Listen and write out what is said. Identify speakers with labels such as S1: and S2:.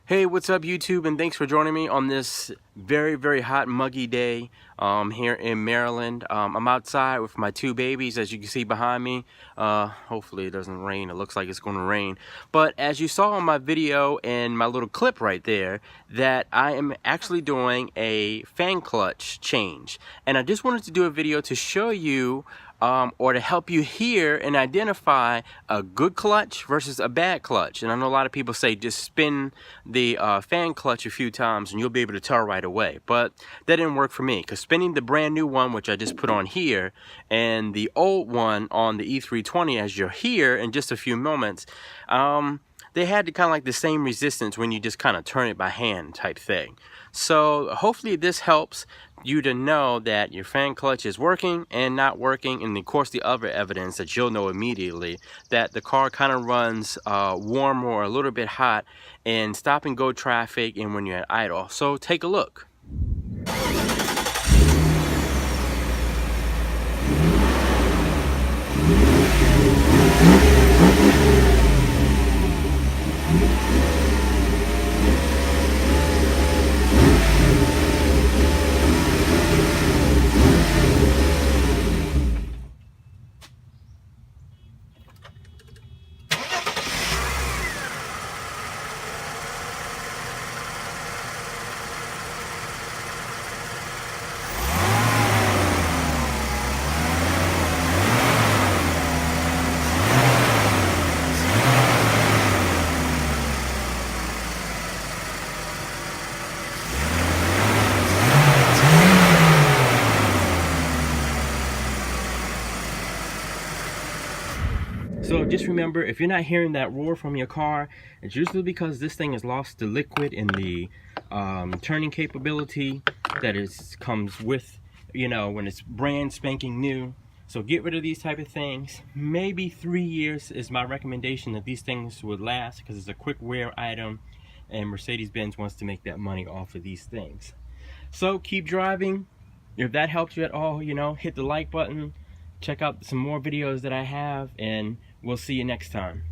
S1: Hey, what's up YouTube, and thanks for joining me on this very hot muggy day here in Maryland. I'm outside with my two babies, as you can see behind me. Hopefully it doesn't rain. It looks like it's going to rain, but as you saw in my video and my little clip right there, that I am actually doing a fan clutch change, and I just wanted to do a video to show you or to help you hear and identify a good clutch versus a bad clutch. And I know a lot of people say just spin the fan clutch a few times and you'll be able to tell right away, but that didn't work for me, because spinning the brand new one, which I just put on here, and the old one on the E320, as you'll hear in just a few moments, they had kind of like the same resistance when you just kind of turn it by hand type thing. So hopefully this helps you to know that your fan clutch is working and not working, and of course the other evidence that you'll know immediately that the car kind of runs warm or a little bit hot in stop and go traffic and when you're at idle. So take a look. So just remember, if you're not hearing that roar from your car, it's usually because this thing has lost the liquid and the turning capability that comes with, you know, when it's brand spanking new. So get rid of these type of things. Maybe 3 years is my recommendation that these things would last, because it's a quick wear item and Mercedes-Benz wants to make that money off of these things. So keep driving. If that helps you at all, you know, hit the like button. Check out some more videos that I have, and we'll see you next time.